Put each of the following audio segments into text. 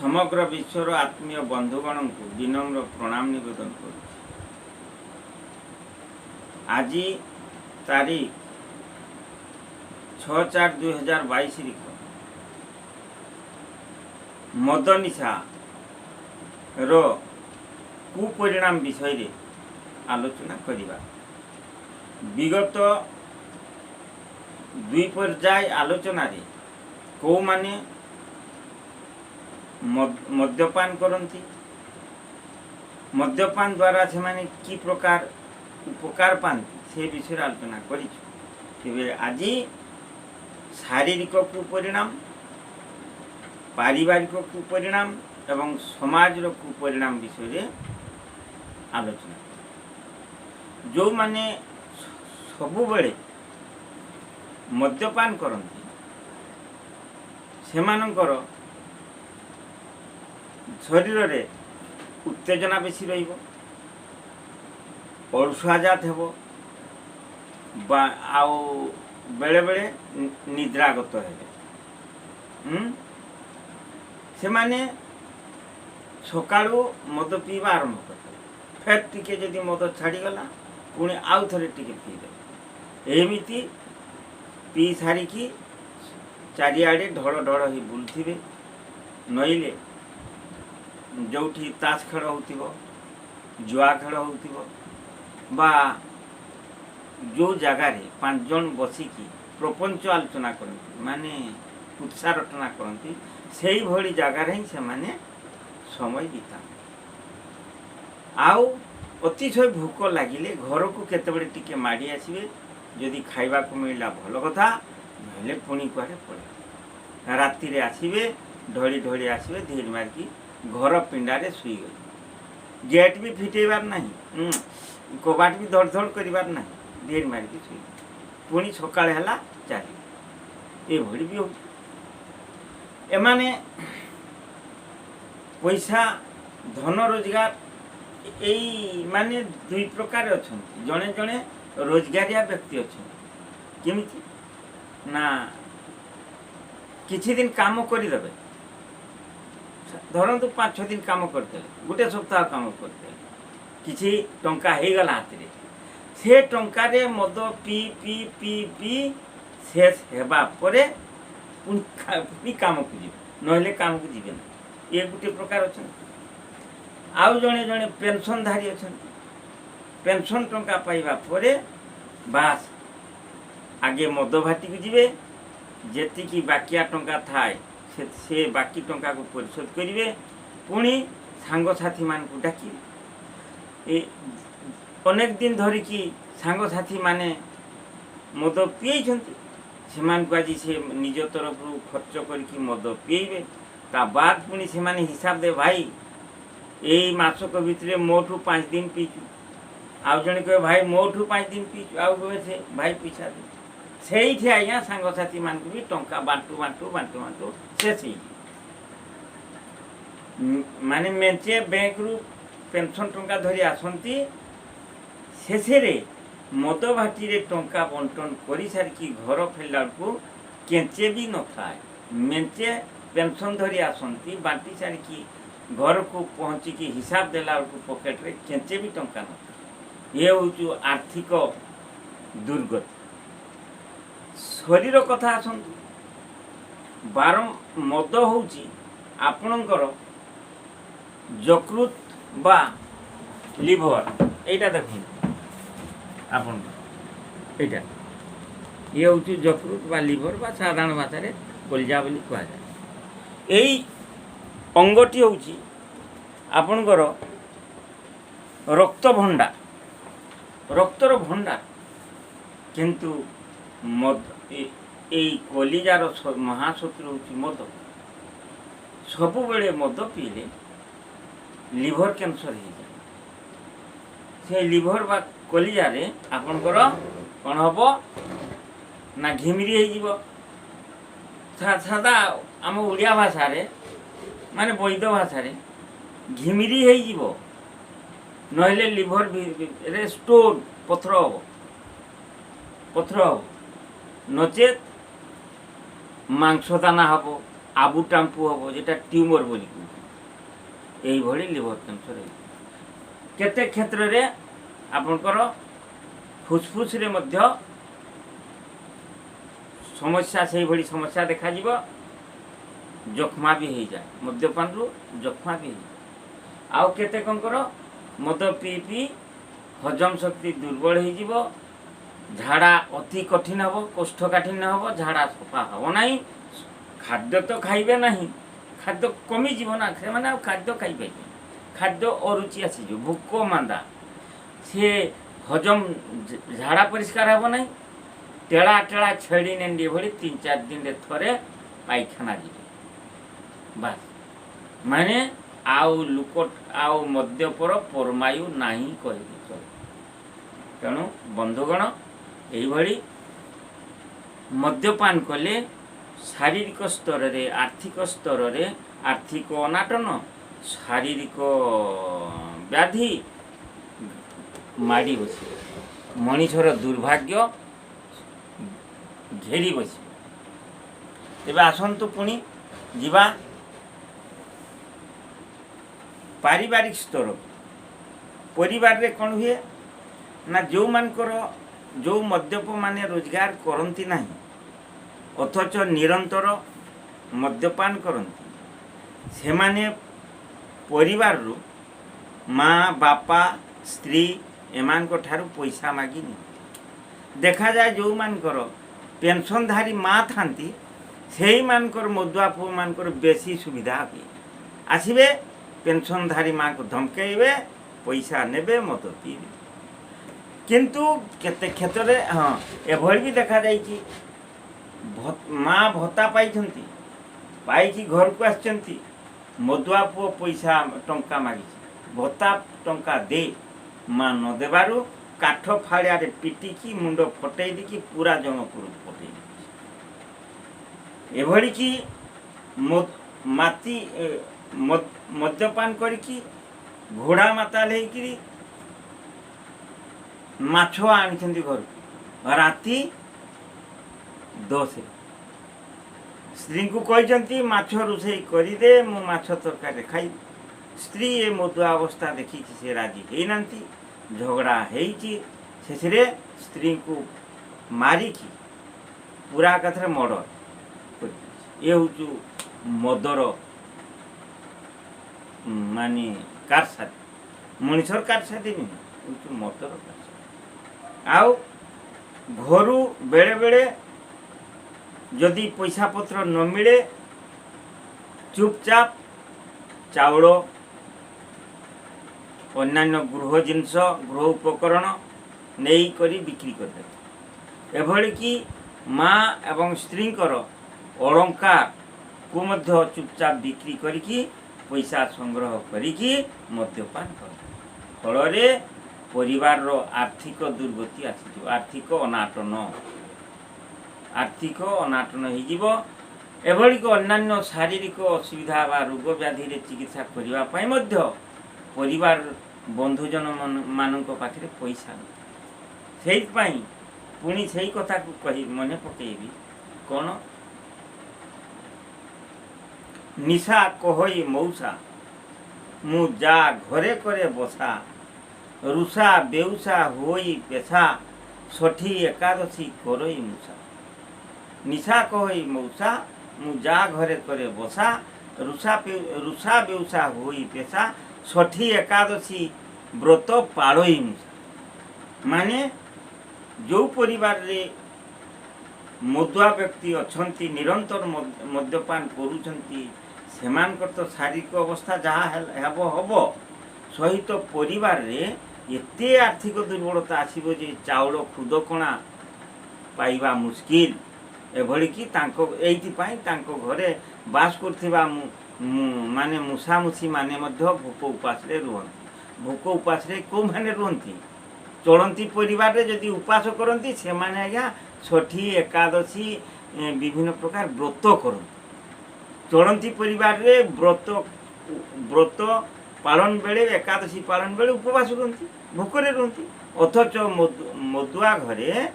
समग्र विश्वर आत्मीय बंधुगण को विनम्र प्रणाम निवेदन करुँ। आज तारीख 6/4/2022 मद निशा रो कुपरिणाम विषय रे आलोचना करिबा। विगत 2 पर्याय आलोचना रे को माने मद्यपान करती, मद्यपान द्वारा से माने की प्रकार उपकार पाती से विषय आलोचना करें। आज शारीरिक कुपरिणाम, पारिवारिक कुपरिणाम एवं समाज कुपरिणाम विषय आलोचना। जो माने सबु बेले मद्यपान करती सेमानंकर शरीर रे उत्तेजना बेसी रहिबो, अलसुआजात हेबो बा आउ बेले बेले निद्रागत हेबे। से माने सकाळु मद पीवा आरंभ करते, फेर टिके जदि मद छाड़ीगला पुणी आउ थे टिके पीदे। एमिति पी सारिकी चारिआडे ढड़ ढड़ ही बुलुथिबे। नईले जोठी ताश खेल होतिबो, जुआ खेल होतिबो बा जो जगार 5 जन बसिकी प्रपंच आलोचना करती माने उत्साह रचना करती से भली जगार ही से माने समय बिता। आउ अतिशय भूक लगिले घर को केतबेले टिके माड़ी आसबे, जदि खाइबा को मिलला भल कथा, नहले पुणी कुआडे पड़े। राति रे आसबे, ढली ढली आसबे, धीर मारकी घर पिंडारे शुई गले। गेट भी फिटेबार नहीं, कबाट भी धड़ धड़ करिबार नहीं, धीर मारकी शुई पुणी सकाळ हैला चाली। ए भली भी हो एमाने पैसा धन रोजगार यही माने 2 प्रकार अच्छा। जड़े जड़े रोजगारिया व्यक्ति अच्छा केमिति ना किछि दिन काम करदे, धरतु 5-6 दिन काम करते, गोटे सप्ताह काम करते, किछि टंका हो गला हाथ रे, से टंका रे मद पी पी पी पी शेष हेबा परे पुणी काम को जीवे, नहले काम को जीवे ना। ये गोटे प्रकार अच्छा। आउ जड़े जड़े पेंशनधारी अच्छा, पेंशन टंका पाइबा परे बास आगे मद भाटी को जीवे, जेतिकी बाकिया टंका थाए से बाकी टंका को परिशोध करेंगे, पुणी सांग साथी मान को डाकिबे। अनेक दिन धरिकी सांग साथी माने मद पीछन्ति, सेमान को आज से निज तरफ खर्च करके मद पीबे। ता बाद पुणी से माने हिसाब दे, भाई यही मासक भितर मोठू 5 दिन पीचु, आउ जने कहे भाई मोठू 5 दिन पीचु, आउ कहे से भाई पीछा दे। से आज्ञा सांगसाथी मान को भी टंका बांटू बांटू बांटू बांटू शेष माने मेंचे बैंक रु पेंशन टंका धरी आसंती, शेषे मद भाटी रे टंका बंटन कर सारिकी घर फेरला को केंचे भी न था। मेंचे पेंशन धरी आसंती बांटी सारिकी घर को पहुँचिकी हिसाब देला पकेट रे केंचे भी टंका न। ये हूँ आर्थिक दुर्गति। शरीर कथा आसतु, मद हूँ आपणकर यकृत बा लिभर, एटा देखो आपण एटा ये हूँ यकृत बा लिभर बा साधारण भाषा रे कलिजा बोली कह जाए। यही अंगटी हूँ आपणकर रक्त भंडार, रक्तर भंडार। किंतु मद यही कलिजार महाशत्रु हूँ मद। सबु बेले मद पीले लिभर कैंसर हो जाए। से लिभर बा कलिजारे आपणकर कौन हम ना घिमिरी हो सादा आम ओडिया भाषा रे माने वैद्य भाषा रे घिमिरी हो नहले लिभर रे स्टोन पथर हम नचेत मांसदाना हम आबु टाम्पू हम जेटा ट्यूमर बोली यही लिवर कैंसर केते क्षेत्र रे आपनकर फुसफुस रे मध्य समस्या से भली समस्या देखा जीव जख्मा भी हो जाए मद्यपान रु जख्मा भी हो आउ केते कंकर मद पी पी हजम शक्ति दुर्बल हो जीव झाड़ा अति कठिन हम कोष्ठकाठिन्य हम झाड़ा सफा हम ना खाद्य तो खाइबे नहीं खाद्य कमी जीव ना से माने खाद्य खाइबे खाद्य अरुचि आसी भोक मांदा सी हजम झाड़ा परिष्कार हम ना टेड़ा टेड़ा छेड़ी नेंडी भली 3-4 दिन रे थरे पायखाना जीवे बस माने आउ लुकोट आउ मद्यपर परमायु नाही कहि चल तेणु बंधुगण यही मद्यपान कले शारीरिक स्तर रे आर्थिक स्तर रे आर्थिक अनाटन शारीरिक व्याधि माड़ी बस मनीषर दुर्भाग्य घेरी बस तेबे आसंतु पुणी जीवा पारिवारिक स्तर परिवार रे कौन हुए ना जो मानकर जो मद्यप माने रोजगार करती नहीं अथच निरंतर मद्यपान करती से माने परिवार रु माँ बापा स्त्री एमान को ठारू पैसा मागिनी देखा जाए जो मानकर पेंशनधारी माँ थांती से मानकर मदुआ पुओ मानकर बेसी सुविधा हुए आसबे पेंशनधारी माँ को धमकेबे पैसा नेबे मद पीबे किंतु केते क्षेत्र रे हाँ एभली भी देखा जाइए माँ भत्ता पाई घर को आसचंती मदुआ पुओ पैसा टंका मागी भत्ता टंका दे माँ न देबारु काठ फाड़िया पिटिकी मुंड फटई दी पूरा जमपुर फटई एभली कि माती मद्यपान करिकी घोड़ा माताल होकरी माछ आनी घर राति 10 स्त्री को कहते माछ रोषे करदे मु माछ तरकारी खाई स्त्री ए मदुआ अवस्था देखी से राजी होना झगड़ा होरे स्त्री को मारिकी पूरा कथा मर्डर ये हूँ मदर माने कारसादी मनीषर कारसादी नहीं मदर कारसादी आउ घर बेले बेले जदि पैसा पत्र न मिले चुपचाप चाउल अन्यान्य गृह जिनस गृह उपकरण नहीं करी बिक्री करदे एभली कि माँ एवं स्त्रींकर अलंकार को मध्य चुपचाप बिक्री करिकी पैसा संग्रह करिकी मद्यपान कर फल परिवार रो आर्थिक दुर्गति आसी आर्थिक अनाटन हो एभली को अन्यान्य शारीरिक असुविधा बा रोग व्याधि रे चिकित्सा करिवा पई मध्य परिवार बंधुजन मानक पाखे पैसा से पुणी से कथा को कही मन पकेबी कौन निशा कहई मौसा मु जा घरे करे बसा रुषा बेउसा होई पेशा षठी एकादशी करई मुसा निशा कहई मौसा मु जा घरे करे बसा रुषा बेउसा होई पेशा षठी एकादशी व्रत पाड़ई मुसा माने जो परिवार रे मदुआ व्यक्ति अछंती निरंतर मद्यपान करूछंती सेमानकर तो शारीरिक अवस्था जहाँ हेब हम सहित परिवार रे एते आर्थिक दुर्बलता आसीबो जे चाउल खुदकणा पाइबा मुस्किल एभली कि तांको घरे बास करथिबा माने मुसामुसी माने मध्य भोक उपास रे रुहंती भोक उपास रे को माने रुहंती चलती परिवार रे जदि उपास करती से माने आज्ञा षठी एकादशी विभिन्न प्रकार व्रत करती चलती परिवार रे व्रत पालन बेले एकादशी पालन बेले उपवास रुहंती भोकरे रुहंती अथच मदुआ घरे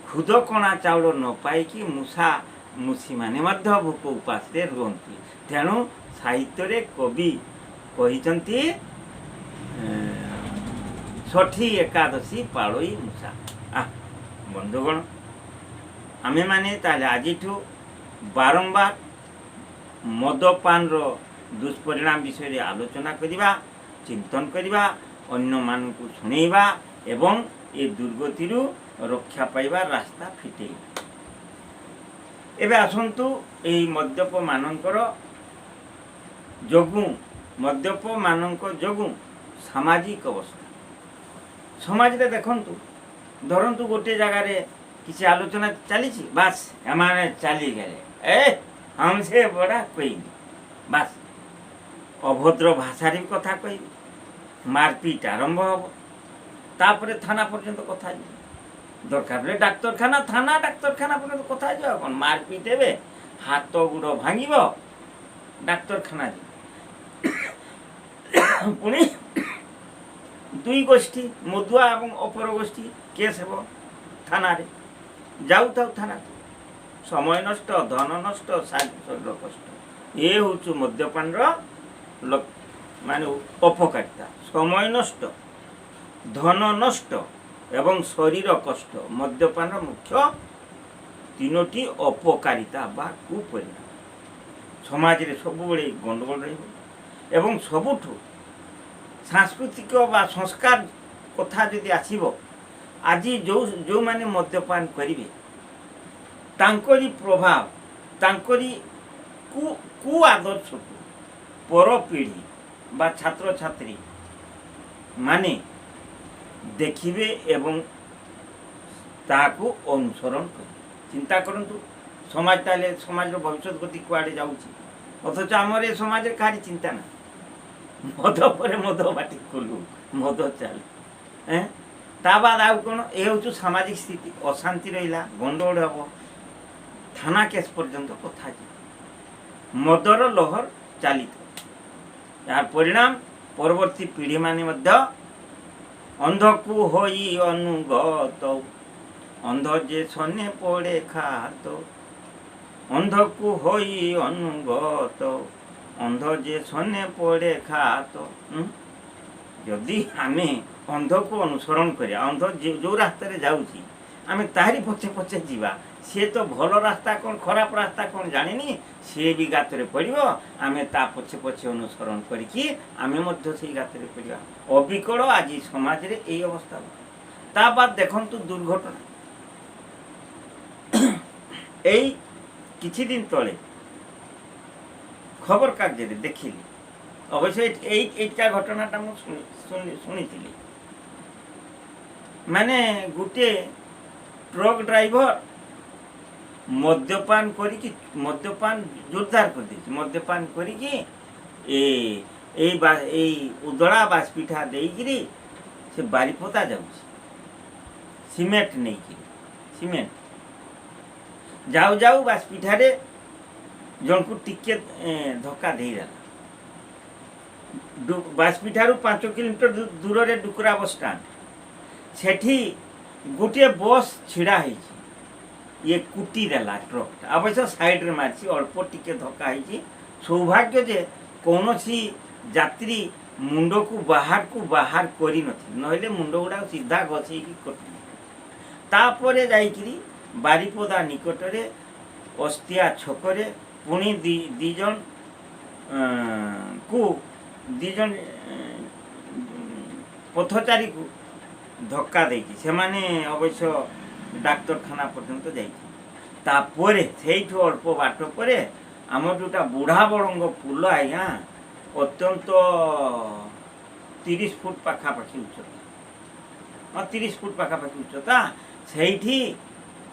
खुद कणा चाउल न पाई मुसा ମୁଷିମାନେ ମଧ୍ୟ ଭୋକ ଉପାସରେ ରୁହନ୍ତି। ତେଣୁ ସାହିତ୍ୟରେ କବି କହିଛନ୍ତି ଷଠି ଏକାଦଶୀ ପାଳୋଇ ମୂଷା। ବନ୍ଧୁଗଣ, ଆମେମାନେ ତାହେଲେ ଆଜିଠୁ ବାରମ୍ବାର ମଦପାନର ଦୁଷ୍ପରିଣାମ ବିଷୟରେ ଆଲୋଚନା କରିବା, ଚିନ୍ତନ କରିବା, ଅନ୍ୟମାନଙ୍କୁ ଶୁଣେଇବା ଏବଂ ଏ ଦୁର୍ଗତିରୁ ରକ୍ଷା ପାଇବା ରାସ୍ତା ଫିଟେଇବା। ଏବେ ଆସନ୍ତୁ ଏହି ମଦ୍ୟପମାନଙ୍କର ଯୋଗୁଁ ସାମାଜିକ ଅବସ୍ଥା। ସମାଜରେ ଦେଖନ୍ତୁ, ଧରନ୍ତୁ ଗୋଟିଏ ଜାଗାରେ କିଛି ଆଲୋଚନା ଚାଲିଛି, ବାସ୍ ଏମାନେ ଚାଲିଗଲେ, हमसे बड़ा कोई नहीं, बास अभद्र भाषारे भी कथा कहबे, मारपीट आरंभ हम, तापरे थाना पर्यंत कथा दरकार बेले डाक्तरखाना, थाना डाक्तरखाना पर्यंत कथा कौन मारपीट हे, हाथ गुड़ भांग डाक्तरखाना पुणी दुई गोष्ठी मदुआ और अपर गोष्ठी केस हे थाना जाऊ थाना, समय नष्ट, धन नष्ट, शरीर कष्ट। ये हूँ मद्यपान माने अपकारिता, समय नष्ट, धन नष्ट एवं शरीर कष्ट। मद्यपान मुख्य तीनोटी अपकारिता बा कुपरिणाम। समाज रे सब बड़े गंडगोल एवं सबुठु सांस्कृतिक बा संस्कार कथा जदि आसीबो, आज जो माने मद्यपान करिवे तांकरी प्रभाव, तांकरी कु आदर्श को पर पीढ़ी बा छात्र छात्री माने देखिबे एवं ताकू अनुसरण कर। चिंता करंतु समाज ताले समाज भविष्य गति कुआडे जाउची, अथच आमर ए समाज काहारी चिंता ना, मद पर मद बाटी खोलू, मद चले ता बाद आउ कोन ए हूँ सामाजिक स्थिति, अशांति रहिला, गंडगोल हम, थाना केस पर्यंत कथा मदर लहर चालित। यार परिणाम परवर्ती पीढ़ी माने मध्य अंधकू होई अनुगत, अंध जे सने पड़े खात, अंधकू होई अनुगत, अंध जे सने पड़े खात। यदि आमे अंध को अनुसरण करिया, अंध जो रास्ता रे जाउची आमे ताहारी पछे पछे जीवा, सी तो भल रास्ता कौन खराब रास्ता कौन जानी, सी भी गाତରେ पड़ो, आम ता पछे पछे अनुसरण करी आम गाତରେ पड़ा। अविकल आज समाज रे यही अवस्था। ता बाद देखंतु दुर्घटना, यही किछि दिन तले खबर कागज देखिली, अवश्य एटा घटनाटा शुणी माने गोटे ट्रक ड्राइवर मद्यपान करी, मद्यपान जोरदार कर दी, मद्यपान करी उदला बासपिठा देकरी से बारीपदा जाऊँ, सीमेंट नहीं कि सीमेंट जाऊ जाऊ बासपिठारे जन को टिके धक्का दे देला। बासपिठारू 5 किलोमीटर दूर रे डुकरा बस स्टैंड, सेठी गोटे बस छिड़ा है, ये कुटी देला ट्रक, अवश्य साइड रे मारची, अल्प टिके धक्का है। सौभाग्य जे कौनसी यात्री मुंड को बाहर करी नथि, नहले मुंड गुड़ा सीधा घसी कटि। तापरे जाइकरी बारीपदा निकटरे अस्तिया छकरे पुणी दी जन पथचारी को धक्का देकी से माने अवश्य डाक्तरखाना पर्यंत जापरे से अल्प बाट पर आम जोटा बुढ़ा बड़ंग पुल आज्ञा अत्यंत 30 फुट पाखापाखि उच्चता, 30 फुट पाखापाखि उच्चता, से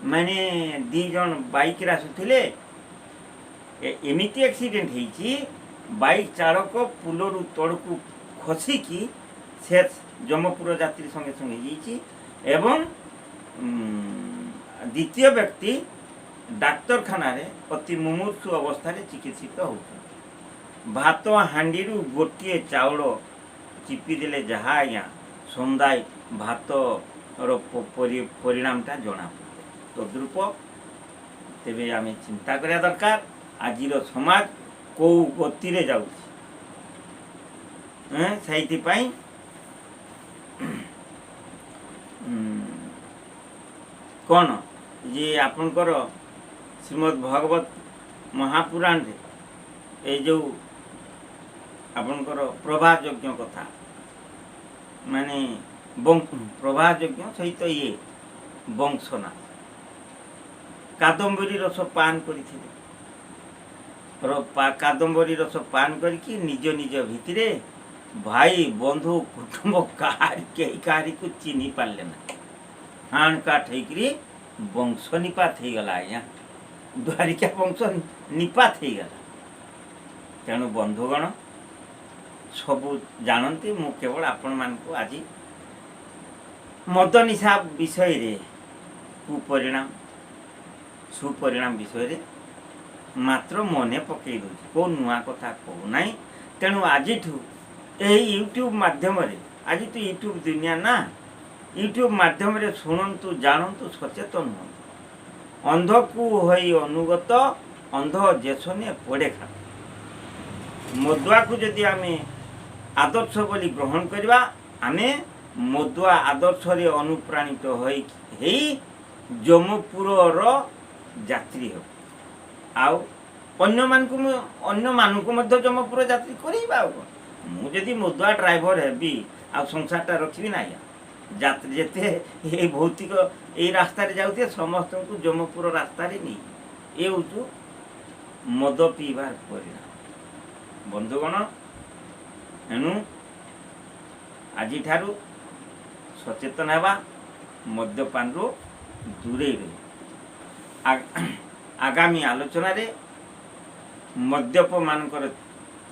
माने 2 जन बाइक आसुले एमती एक्सीडेंट होती, बाइक चालक पुलरू तड़कू खसिकी से जमपुर यात्री संगे संगे जाइए एवं द्वितीय व्यक्ति डाक्तरखाना अति मुमूर्षु अवस्था चिकित्सित हो। भात हांडी गोटे चाउल चिपीदे जहाँ आज्ञा समुदाय भात परिणामटा जना तद्रूप तेबे आम चिंता करिया दरकार आजिर समाज कौ गति रे जाउछि सेइथिपाई कौन ये आपनकर श्रीमद् भगवत महापुराण रे ए जो आपनकर प्रभात यज्ञ कथा माने प्रभात यज्ञ सहित ये वंशना कादम्बरी रस पान करथिले कादम्बरी रस पान करके निज निज भितरे भाई बंधु कुटुंब कहीं को चिन्ह पारे ना हाण काट होकरी वंश निपात हो गला आज्ञा द्वारिका वंश निपात हो गला तेणु बंधुगण सबू जानती मु केवल आपण मान को आज मद निशा विषय रे कुपरिणाम सुपरिणाम विषय रे मात्र मने पकई दो को नुआ कथा कहू ना तेणु आज यूट्यूब माध्यम आज तो यूट्यूब दुनिया ना यूट्यूब माध्यम शुणु जानतु सचेतन हूँ अंध को हई अनुगत अंध जेसने पड़े खा मदुआ को जदि आम आदर्श बोली ग्रहण करवा आमे मदुआ आदर्श रे अनुप्राणित होई जमपुर यात्री हो आउ अन्य मानक मध्य जमपुर यात्री करेबा मुझे मदुआ ड्राइवर हेबी आ संसारटा रखी ना यात्री जेते ये भौतिक ये रास्तार जाऊे समस्त को जमपुर रास्तार नहीं ये हूँ मद पीबार परिणाम बंधुगण एणु आज सचेतन हेबा मद्यपान रू दूरे रही आगामी आलोचना रे मद्यप मानकर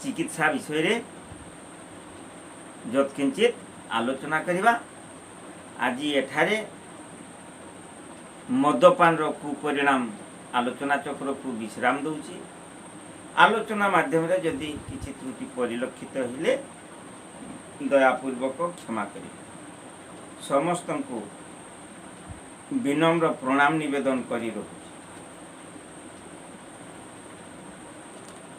चिकित्सा विषय रे यत्किंचित आलोचना करिबा आज एठारे मद्यपान रो कुपरिणाम आलोचना चक्र को विश्राम दूची आलोचना माध्यम रे जदि किछि त्रुटि परिलक्षित हेले दयापूर्वक क्षमा करी समस्त को विनम्र प्रणाम निवेदन करी रखुछि।